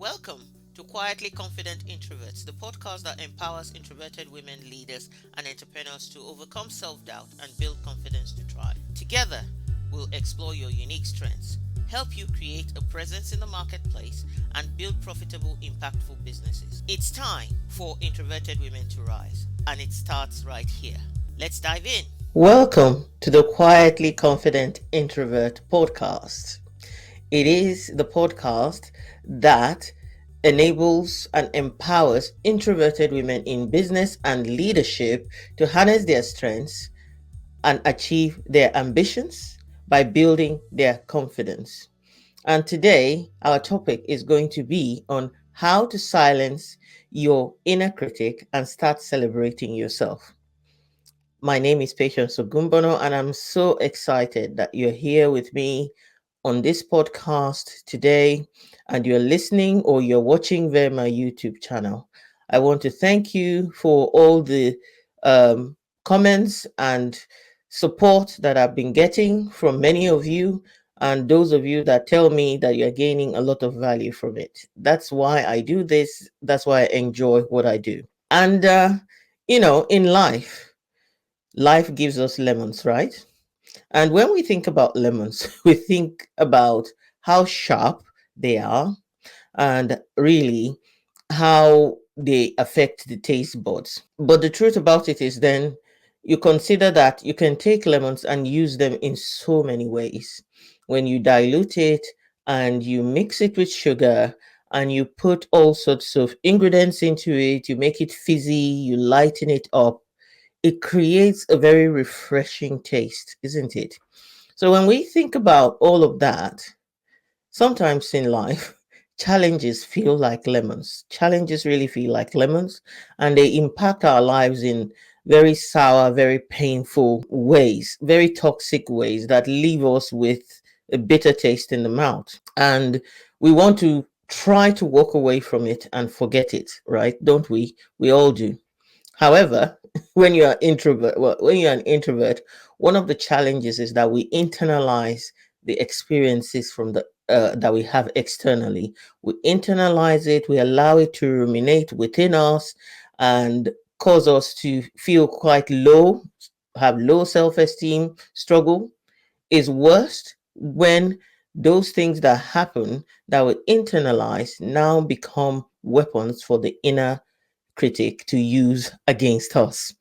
Welcome to Quietly Confident Introverts, the podcast that empowers introverted women leaders and entrepreneurs to overcome self doubt and build confidence to thrive. Together, we'll explore your unique strengths, help you create a presence in the marketplace, and build profitable, impactful businesses. It's time for introverted women to rise, and it starts right here. Let's dive in. Welcome to the Quietly Confident Introvert podcast. It is the podcast that enables and empowers introverted women in business and leadership to harness their strengths and achieve their ambitions by building their confidence. And today, our topic is going to be on how to silence your inner critic and start celebrating yourself. My name is Patience Ogunbona, and I'm so excited that you're here with me on this podcast today and you're listening or you're watching via my YouTube channel. I want to thank you for all the comments and support that I've been getting from many of you and those of you that tell me that you're gaining a lot of value from it. That's why I do this. That's why I enjoy what I do. And, in life gives us lemons, right? And when we think about lemons, we think about how sharp they are and really how they affect the taste buds. But the truth about it is, then you consider that you can take lemons and use them in so many ways. When you dilute it and you mix it with sugar and you put all sorts of ingredients into it, you make it fizzy, you lighten it up, it creates a very refreshing taste, isn't it? So when we think about all of that, sometimes in life, challenges feel like lemons. Challenges really feel like lemons, and they impact our lives in very sour, very painful ways, very toxic ways that leave us with a bitter taste in the mouth. And we want to try to walk away from it and forget it, right? Don't we? We all do. However, when you're an introvert, one of the challenges is that we internalize the experiences from the that we have externally. We internalize it, we allow it to ruminate within us and cause us to feel quite low, have low self-esteem, struggle. Is worst when those things that happen that we internalize now become weapons for the inner critic to use against us.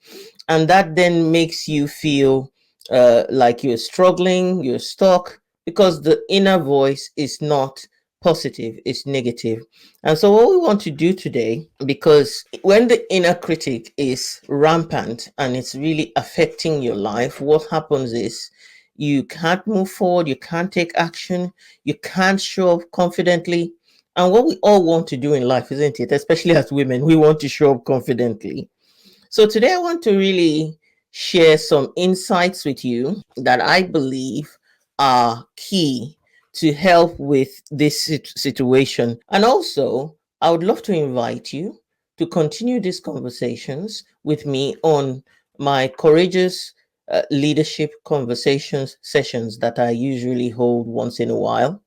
And that then makes you feel like you're struggling, you're stuck, because the inner voice is not positive, it's negative. And so, what we want to do today, because when the inner critic is rampant and it's really affecting your life, what happens is you can't move forward, you can't take action, you can't show up confidently, and what we all want to do in life, isn't it? Especially as women, we want to show up confidently. So today I want to really share some insights with you that I believe are key to help with this situation. And also, I would love to invite you to continue these conversations with me on my courageous leadership conversations sessions that I usually hold once in a while.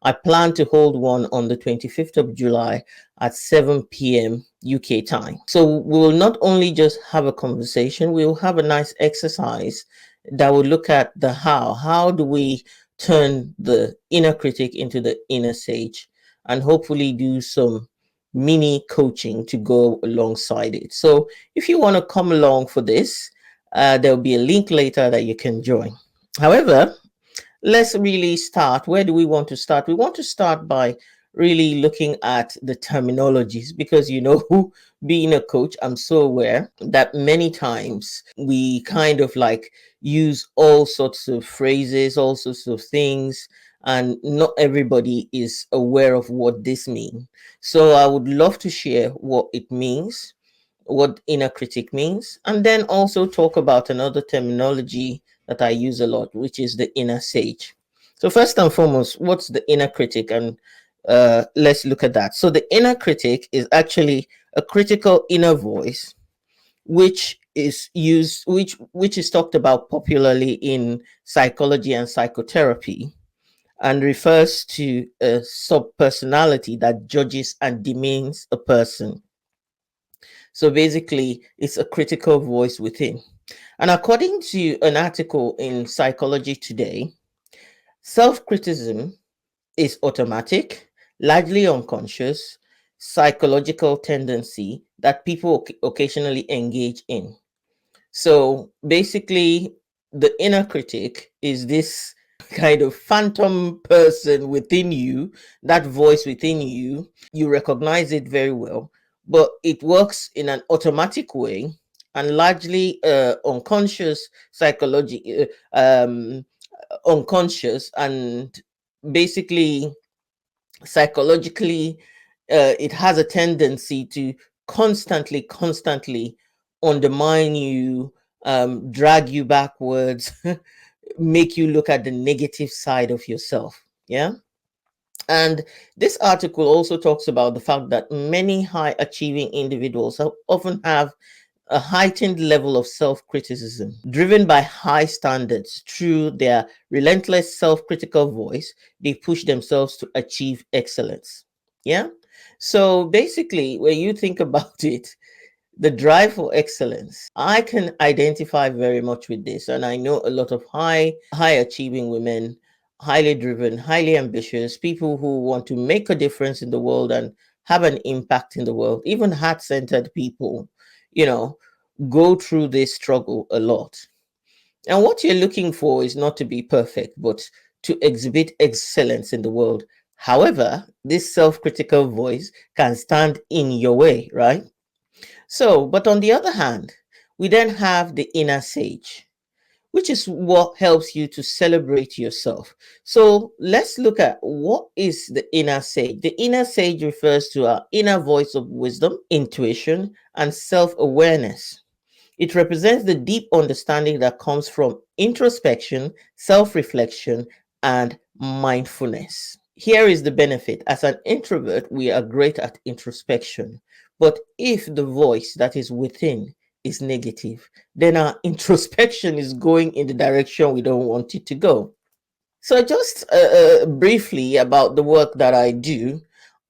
I plan to hold one on the 25th of July at 7 p.m. UK time. So we will not only just have a conversation, we will have a nice exercise that will look at the how. How do we turn the inner critic into the inner sage, and hopefully do some mini coaching to go alongside it. So if you want to come along for this, there'll be a link later that you can join. However, let's really start. Where do we want to start? We want to start by really looking at the terminologies because, being a coach, I'm so aware that many times we kind of like use all sorts of phrases, all sorts of things, and not everybody is aware of what this means. So I would love to share what it means, what inner critic means, and then also talk about another terminology that I use a lot, which is the inner sage. So, first and foremost, what's the inner critic? And let's look at that. So, the inner critic is actually a critical inner voice, which is talked about popularly in psychology and psychotherapy, and refers to a subpersonality that judges and demeans a person. So basically, it's a critical voice within. And according to an article in Psychology Today, self criticism is automatic, largely unconscious, psychological tendency that people occasionally engage in. So basically, the inner critic is this kind of phantom person within you, that voice within you. You recognize it very well, but it works in an automatic way and largely unconscious psychology, unconscious, and basically psychologically it has a tendency to constantly undermine you, drag you backwards, make you look at the negative side of yourself. Yeah. And this article also talks about the fact that many high achieving individuals often have a heightened level of self criticism, driven by high standards. Through their relentless self critical voice, they push themselves to achieve excellence. Yeah. So basically, when you think about it, the drive for excellence, I can identify very much with this. And I know a lot of high achieving women, highly driven, highly ambitious, people who want to make a difference in the world and have an impact in the world, even heart centered people, you know, go through this struggle a lot. And what you're looking for is not to be perfect, but to exhibit excellence in the world. However, this self critical voice can stand in your way, right? So, but on the other hand, we then have the inner sage, which is what helps you to celebrate yourself. So let's look at what is the inner sage. The inner sage refers to our inner voice of wisdom, intuition, and self awareness. It represents the deep understanding that comes from introspection, self reflection, and mindfulness. Here is the benefit. As an introvert, we are great at introspection. But if the voice that is within is negative, then our introspection is going in the direction we don't want it to go. So, just briefly about the work that I do,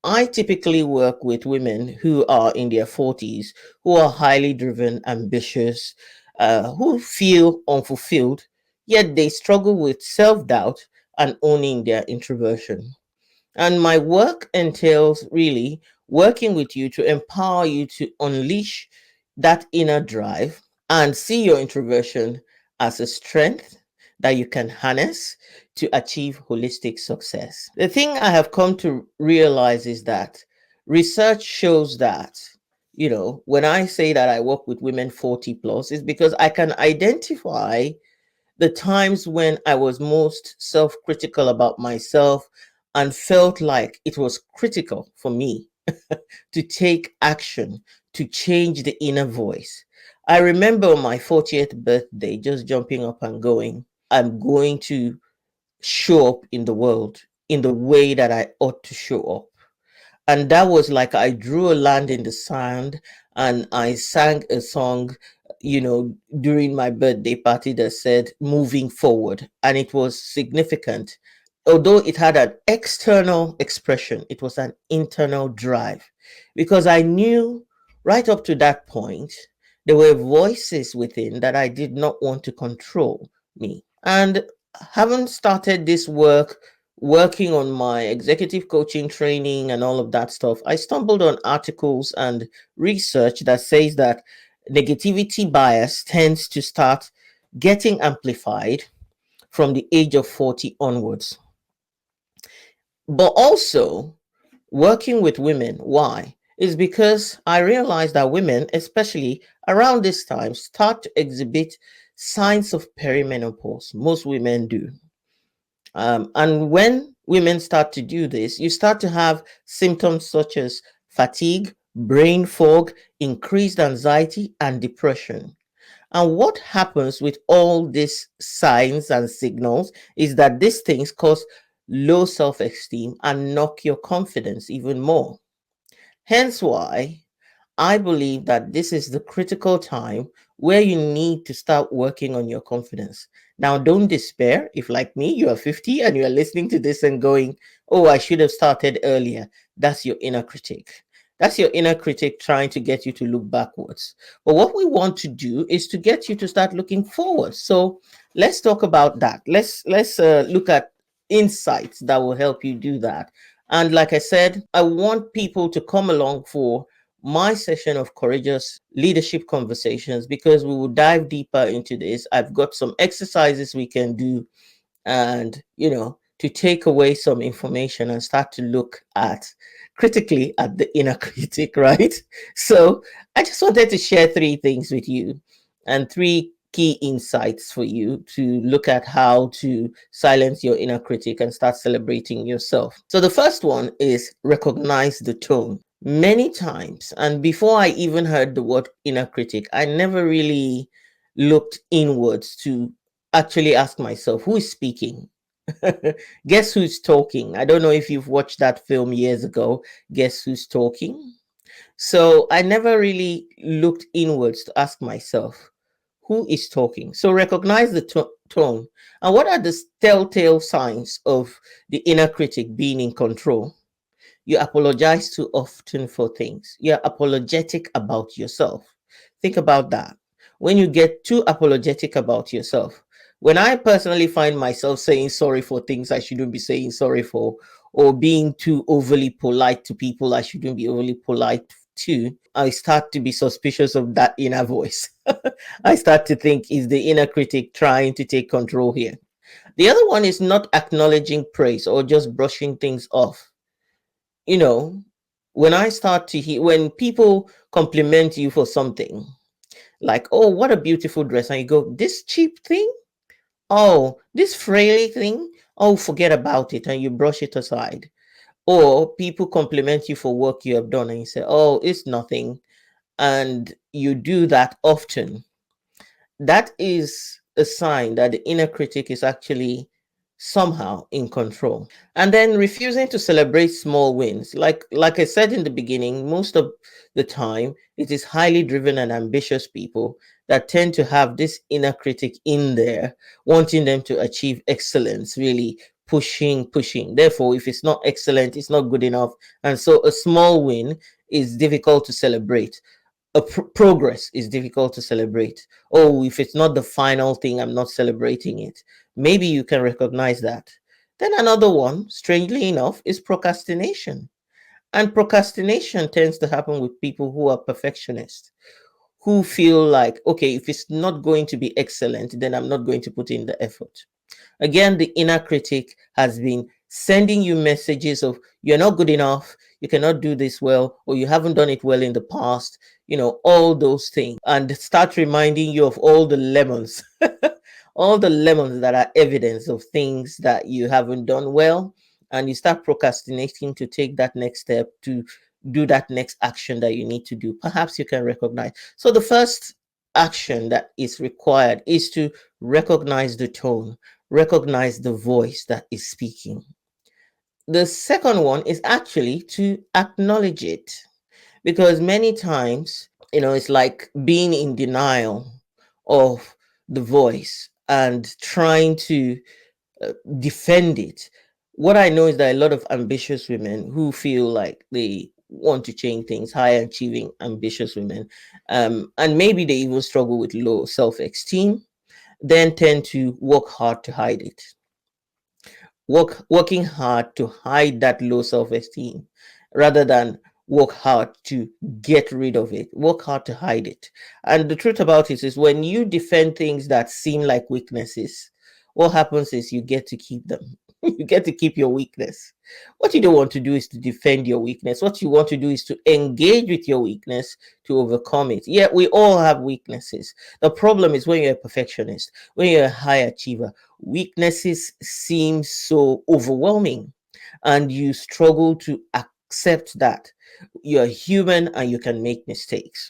I typically work with women who are in their 40s, who are highly driven, ambitious, who feel unfulfilled, yet they struggle with self doubt and owning their introversion. And my work entails really working with you to empower you to unleash that inner drive and see your introversion as a strength that you can harness to achieve holistic success. The thing I have come to realize is that research shows that, when I say that I work with women 40 plus, is because I can identify the times when I was most self critical about myself and felt like it was critical for me to take action to change the inner voice. I remember on my 40th birthday just jumping up and going, I'm going to show up in the world in the way that I ought to show up. And that was like I drew a line in the sand and I sang a song, during my birthday party that said moving forward. And it was significant. Although it had an external expression, it was an internal drive because I knew right up to that point, there were voices within that I did not want to control me. And having started this work, working on my executive coaching training and all of that stuff, I stumbled on articles and research that says that negativity bias tends to start getting amplified from the age of 40 onwards. But also, working with women, why? Is because I realized that women, especially around this time, start to exhibit signs of perimenopause. Most women do. And when women start to do this, you start to have symptoms such as fatigue, brain fog, increased anxiety, and depression. And what happens with all these signs and signals is that these things cause low self esteem and knock your confidence even more. Hence, why I believe that this is the critical time where you need to start working on your confidence. Now, don't despair if, like me, you are 50 and you are listening to this and going, oh, I should have started earlier. That's your inner critic. That's your inner critic trying to get you to look backwards. But what we want to do is to get you to start looking forward. So let's talk about that. Let's look at insights that will help you do that. And like I said, I want people to come along for my session of courageous leadership conversations because we will dive deeper into this. I've got some exercises we can do and, to take away some information and start to look at critically at the inner critic, right? So I just wanted to share three things with you and three key insights for you to look at how to silence your inner critic and start celebrating yourself. So the first one is recognize the tone. Many times, and before I even heard the word inner critic, I never really looked inwards to actually ask myself, who is speaking? Guess who's talking? I don't know if you've watched that film years ago, Guess Who's Talking? So I never really looked inwards to ask myself, who is talking? So recognize the tone. And what are the telltale signs of the inner critic being in control? You apologize too often for things. You're apologetic about yourself. Think about that. When you get too apologetic about yourself, when I personally find myself saying sorry for things I shouldn't be saying sorry for, or being too overly polite to people I shouldn't be overly polite to, I start to be suspicious of that inner voice. I start to think, is the inner critic trying to take control here? The other one is not acknowledging praise or just brushing things off. you know, when I start to hear, when people compliment you for something, like, oh, what a beautiful dress, and you go, this cheap thing? Oh, this fraily thing? Oh, forget about it, and you brush it aside. Or people compliment you for work you have done, and you say, oh, it's nothing, and you do that often. That is a sign that the inner critic is actually somehow in control. And then refusing to celebrate small wins, like I said in the beginning, most of the time it is highly driven and ambitious people that tend to have this inner critic in there, wanting them to achieve excellence, really pushing. Therefore, if it's not excellent, it's not good enough, and so a small win is difficult to celebrate. Progress is difficult to celebrate. Oh, if it's not the final thing, I'm not celebrating it. Maybe you can recognize that. Then another one, strangely enough, is procrastination. And procrastination tends to happen with people who are perfectionists, who feel like, okay, if it's not going to be excellent, then I'm not going to put in the effort. Again, the inner critic has been sending you messages of you're not good enough, you cannot do this well, or you haven't done it well in the past, all those things, and start reminding you of all the lemons, all the lemons that are evidence of things that you haven't done well. And you start procrastinating to take that next step, to do that next action that you need to do. Perhaps you can recognize. So, the first action that is required is to recognize the tone, recognize the voice that is speaking. The second one is actually to acknowledge it, because many times, it's like being in denial of the voice and trying to defend it. What I know is that a lot of ambitious women who feel like they want to change things, high achieving, ambitious women, and maybe they even struggle with low self esteem, then tend to work hard to hide it. Working hard to hide that low self-esteem rather than work hard to get rid of it. Work hard to hide it. And the truth about it is, when you defend things that seem like weaknesses, what happens is you get to keep them. You get to keep your weakness. What you don't want to do is to defend your weakness. What you want to do is to engage with your weakness to overcome it. Yeah, we all have weaknesses. The problem is when you're a perfectionist, when you're a high achiever, weaknesses seem so overwhelming and you struggle to accept that you're human and you can make mistakes.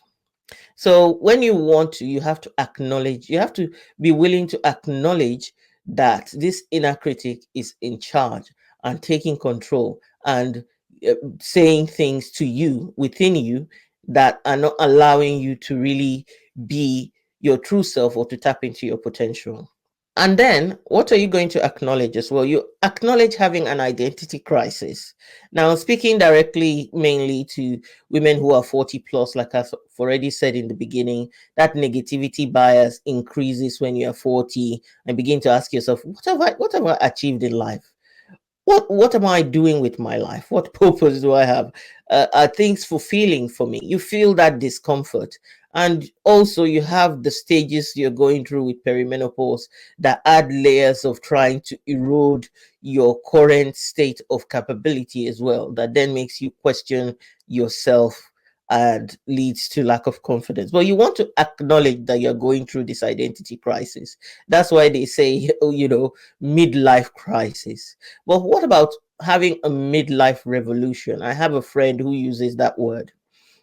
So when you want to, you have to acknowledge, you have to be willing to acknowledge that this inner critic is in charge and taking control and saying things to you within you that are not allowing you to really be your true self or to tap into your potential. And then what are you going to acknowledge as well? You acknowledge having an identity crisis. Now, speaking directly mainly to women who are 40 plus, like I've already said in the beginning, that negativity bias increases when you are 40 and begin to ask yourself, what have I achieved in life? What am I doing with my life? What purpose do I have? Are things fulfilling for me? You feel that discomfort. And also you have the stages you're going through with perimenopause that add layers of trying to erode your current state of capability as well, that then makes you question yourself and leads to lack of confidence. But you want to acknowledge that you're going through this identity crisis. That's why they say, midlife crisis. But what about having a midlife revolution? I have a friend who uses that word.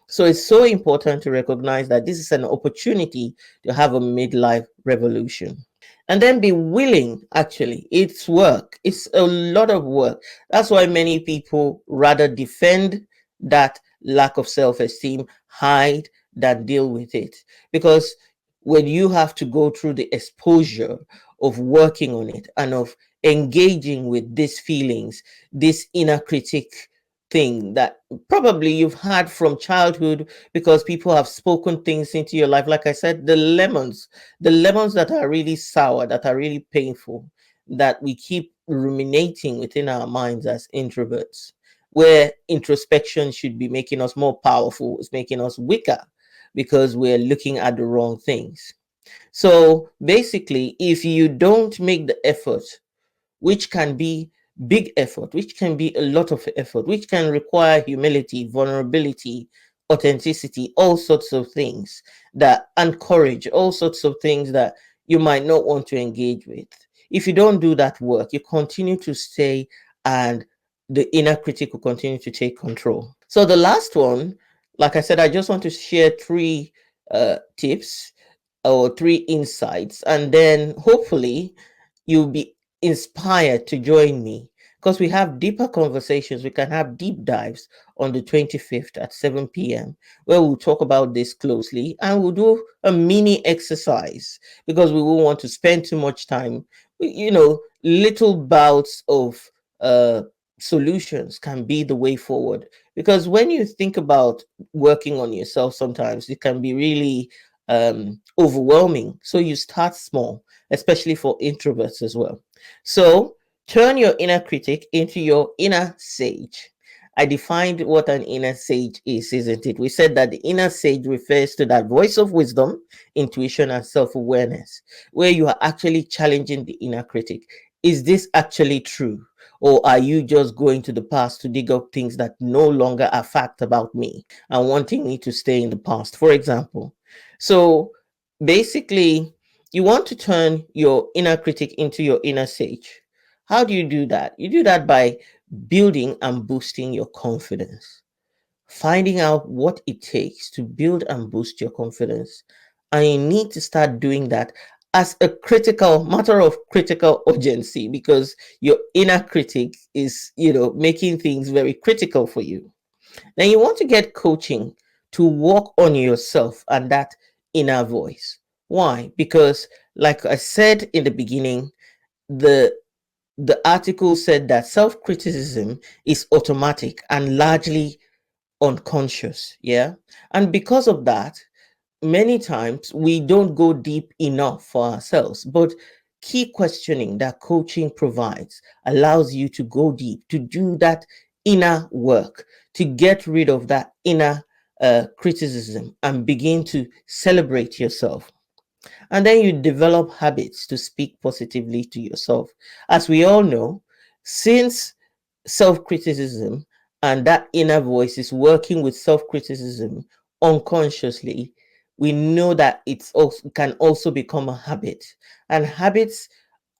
So it's so important to recognize that this is an opportunity to have a midlife revolution. And then be willing, actually. It's work, it's a lot of work. That's why many people rather defend that lack of self esteem, hide, than deal with it. Because when you have to go through the exposure of working on it and of engaging with these feelings, this inner critic thing that probably you've had from childhood because people have spoken things into your life. Like I said, the lemons that are really sour, that are really painful, that we keep ruminating within our minds as introverts, where introspection should be making us more powerful, it's making us weaker because we're looking at the wrong things. So basically, if you don't make the effort, which can be big effort, which can be a lot of effort, which can require humility, vulnerability, authenticity, all sorts of things that encourage, all sorts of things that you might not want to engage with. If you don't do that work, you continue to stay and the inner critic will continue to take control. So the last one, like I said, I just want to share three tips or three insights, and then hopefully you'll be inspired to join me because we have deeper conversations. We can have deep dives on the 25th at 7 p.m. where we'll talk about this closely and we'll do a mini exercise because we won't want to spend too much time. Little bouts of uh, solutions can be the way forward because when you think about working on yourself, sometimes it can be really overwhelming. So you start small, especially for introverts as well. So turn your inner critic into your inner sage. I defined what an inner sage is, isn't it? We said that the inner sage refers to that voice of wisdom, intuition, and self awareness, where you are actually challenging the inner critic. Is this actually true? Or are you just going to the past to dig up things that no longer are fact about me and wanting me to stay in the past, for example? So basically, you want to turn your inner critic into your inner sage. How do you do that? You do that by building and boosting your confidence, finding out what it takes to build and boost your confidence. And you need to start doing that as a critical matter of critical urgency because your inner critic is, making things very critical for you. Then you want to get coaching to work on yourself and that inner voice. Why? Because, like I said in the beginning, the the article said that self-criticism is automatic and largely unconscious. Yeah. And because of that, many times we don't go deep enough for ourselves. But key questioning that coaching provides allows you to go deep, to do that inner work, to get rid of that inner criticism and begin to celebrate yourself. And then you develop habits to speak positively to yourself. As we all know, since self criticism and that inner voice is working with self criticism unconsciously, we know that it's also can also become a habit. And habits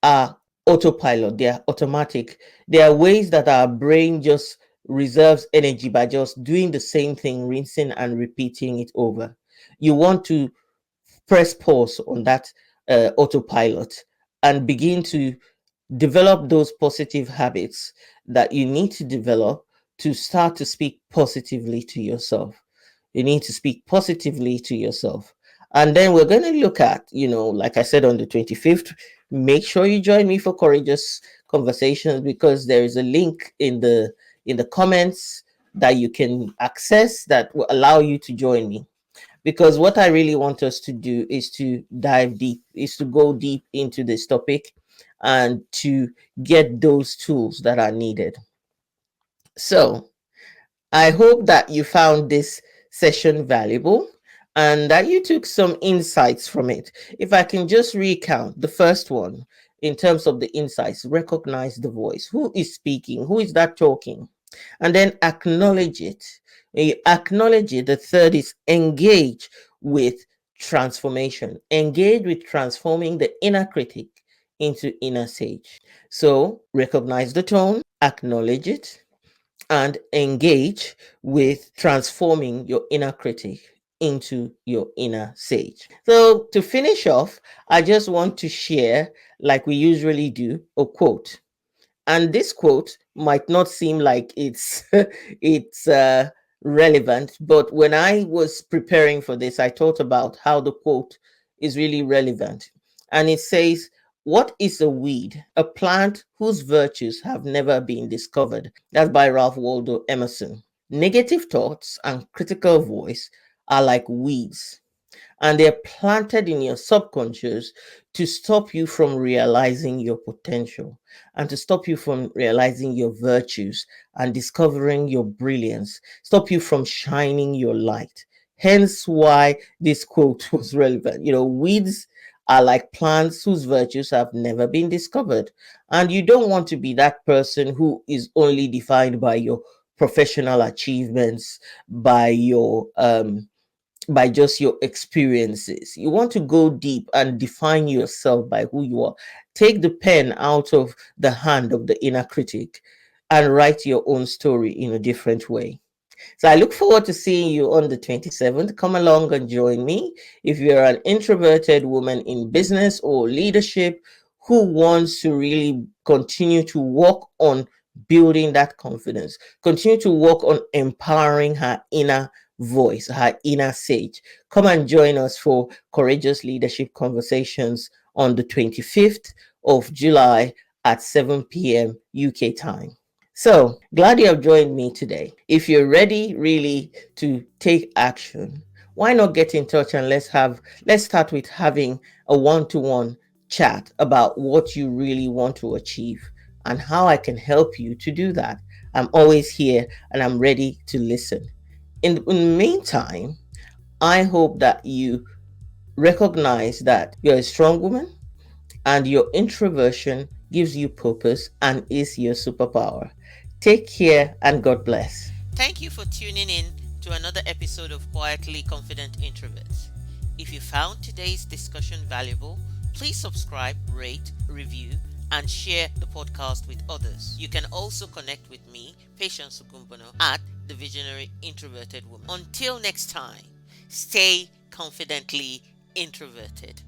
are autopilot, they are automatic. There are ways that our brain just reserves energy by just doing the same thing, rinsing and repeating it over. You want to press pause on that autopilot and begin to develop those positive habits that you need to develop to start to speak positively to yourself. You need to speak positively to yourself. And then we're going to look at, like I said, on the 25th, make sure you join me for courageous conversations, because there is a link in the comments that you can access that will allow you to join me. Because what I really want us to do is to dive deep, is to go deep into this topic and to get those tools that are needed. So, I hope that you found this session valuable and that you took some insights from it. If I can just recount the first one in terms of the insights, recognize the voice. Who is speaking? Who is that talking? And then acknowledge it. When you acknowledge it, the third is engage with transformation. Engage with transforming the inner critic into inner sage. So recognize the tone, acknowledge it, and engage with transforming your inner critic into your inner sage. So, to finish off, I just want to share, like we usually do, a quote. And this quote might not seem like it's it's relevant, but when I was preparing for this, I thought about how the quote is really relevant. And it says, "What is a weed? A plant whose virtues have never been discovered." That's by Ralph Waldo Emerson. Negative thoughts and critical voice are like weeds, and they're planted in your subconscious to stop you from realizing your potential and to stop you from realizing your virtues and discovering your brilliance, stop you from shining your light. Hence why this quote was relevant. Weeds are like plants whose virtues have never been discovered. And you don't want to be that person who is only defined by your professional achievements, by just your experiences. You want to go deep and define yourself by who you are. Take the pen out of the hand of the inner critic and write your own story in a different way. So I look forward to seeing you on the 27th. Come along and join me. If you're an introverted woman in business or leadership who wants to really continue to work on building that confidence, continue to work on empowering her inner voice, her inner sage, come and join us for Courageous Leadership Conversations on the 25th of July at 7 p.m. UK time. So glad you have joined me today. If you're ready really to take action, why not get in touch and let's start with having a one-to-one chat about what you really want to achieve and how I can help you to do that. I'm always here and I'm ready to listen. In the meantime, I hope that you recognize that you're a strong woman and your introversion gives you purpose and is your superpower. Take care and God bless. Thank you for tuning in to another episode of Quietly Confident Introverts. If you found today's discussion valuable, please subscribe, rate, review, and share the podcast with others. You can also connect with me, Patience Ogunbona, at The Visionary Introverted Woman. Until next time, stay confidently introverted.